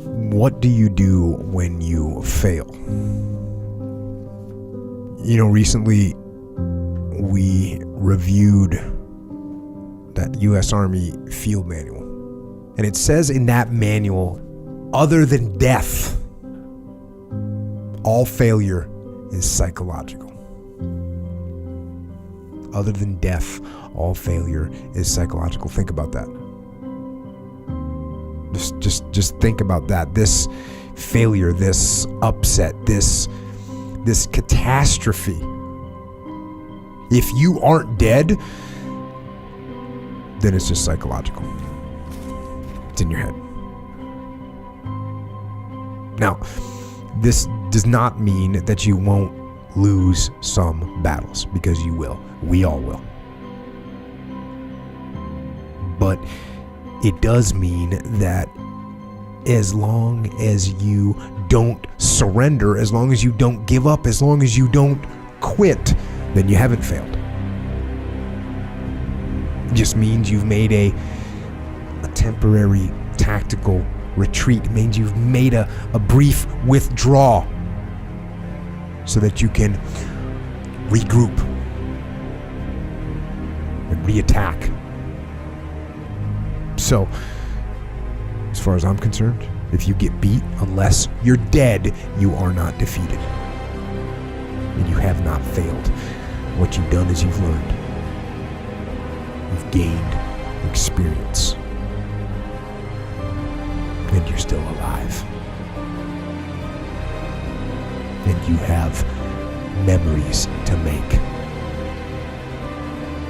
What do you do when you fail? You know, recently we reviewed that U.S. Army field manual. And it says in that manual, other than death, all failure is psychological. Other than death, all failure is psychological. Think about that. Just think about that. This failure, this upset, this catastrophe. If you aren't dead, then it's just psychological. It's in your head. Now, this does not mean that you won't lose some battles, because you will. We all will. But it does mean that as long as you don't surrender, as long as you don't give up, as long as you don't quit, then you haven't failed. It just means you've made a temporary tactical retreat. It means you've made a brief withdrawal so that you can regroup and reattack. So, as far as I'm concerned, if you get beat, unless you're dead, you are not defeated. And you have not failed. What you've done is you've learned. You've gained experience. And you're still alive. And you have memories to make.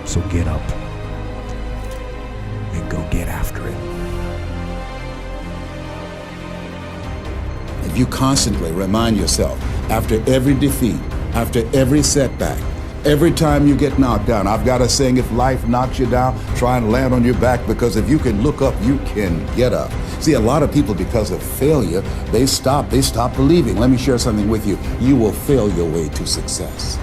So get up and go get after it. If you constantly remind yourself, after every defeat, after every setback, every time you get knocked down, I've got a saying, if life knocks you down, try and land on your back, because if you can look up, you can get up. See, a lot of people, because of failure, they stop believing. Let me share something with you. You will fail your way to success.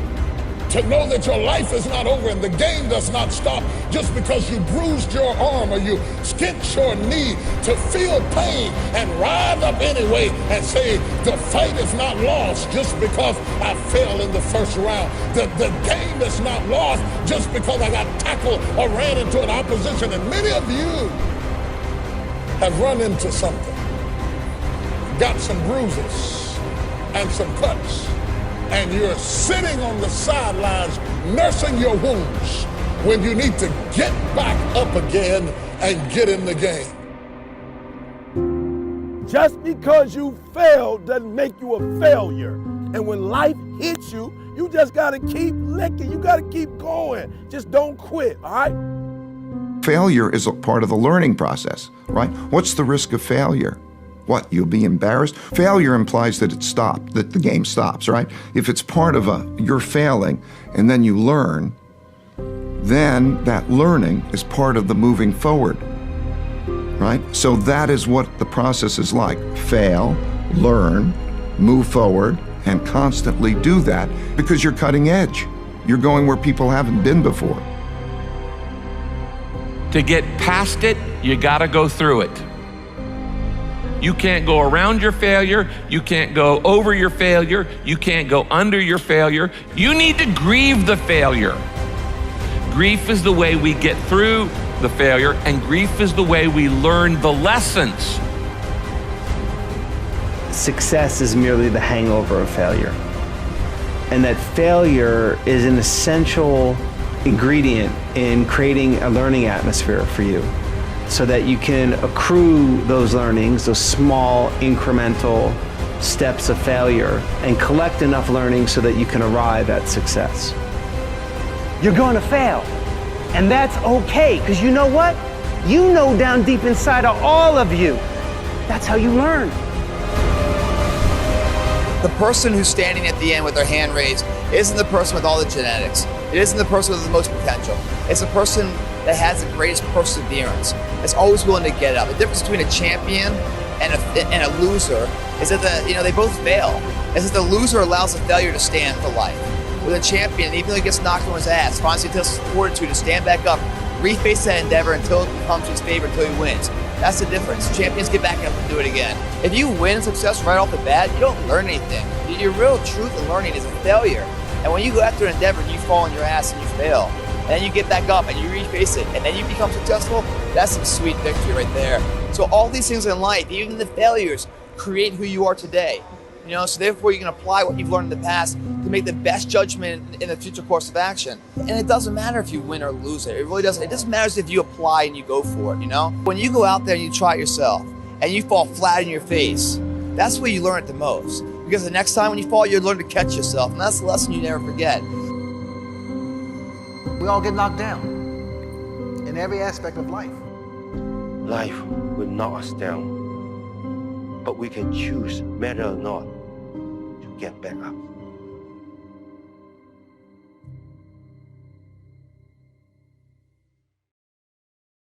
To know that your life is not over and the game does not stop just because you bruised your arm or you skinched your knee. To feel pain and rise up anyway and say the fight is not lost just because I fell in the first round. The game is not lost just because I got tackled or ran into an opposition. And many of you have run into something, got some bruises and some cuts, and you're sitting on the sidelines nursing your wounds when you need to get back up again and get in the game. Just because you failed doesn't make you a failure. And when life hits you, you just gotta keep licking. You gotta keep going. Just don't quit, all right? Failure is a part of the learning process, right? What's the risk of failure? What, you'll be embarrassed? Failure implies that it stopped, that the game stops, right? If it's part of you're failing and then you learn, then that learning is part of the moving forward, right? So that is what the process is like. Fail, learn, move forward, and constantly do that because you're cutting edge. You're going where people haven't been before. To get past it, you gotta go through it. You can't go around your failure. You can't go over your failure. You can't go under your failure. You need to grieve the failure. Grief is the way we get through the failure, and grief is the way we learn the lessons. Success is merely the hangover of failure. And that failure is an essential ingredient in creating a learning atmosphere for you, so that you can accrue those learnings, those small incremental steps of failure, and collect enough learning so that you can arrive at success. You're going to fail, and that's okay, because you know what? You know down deep inside of all of you, that's how you learn. The person who's standing at the end with their hand raised isn't the person with all the genetics. It isn't the person with the most potential. It's the person that has the greatest perseverance, that's always willing to get up. The difference between a champion and a loser is that they both fail. Is that the loser allows the failure to stand for life. With a champion, even though he gets knocked on his ass, finds the fortitude to stand back up, reface that endeavor until it becomes his favor, until he wins. That's the difference. Champions get back up and do it again. If you win success right off the bat, you don't learn anything. Your real truth in learning is a failure. And when you go after an endeavor and you fall on your ass and you fail, and then you get back up and you reface it, and then you become successful, that's some sweet victory right there. So all these things in life, even the failures, create who you are today. You know, so therefore you can apply what you've learned in the past to make the best judgment in the future course of action. And it doesn't matter if you win or lose it. It really doesn't. It just matters if you apply and you go for it, you know? When you go out there and you try it yourself and you fall flat in your face, that's where you learn it the most. Because the next time when you fall, you learn to catch yourself. And that's the lesson you never forget. We all get knocked down in every aspect of life. Life will knock us down, but we can choose, matter or not, to get back up.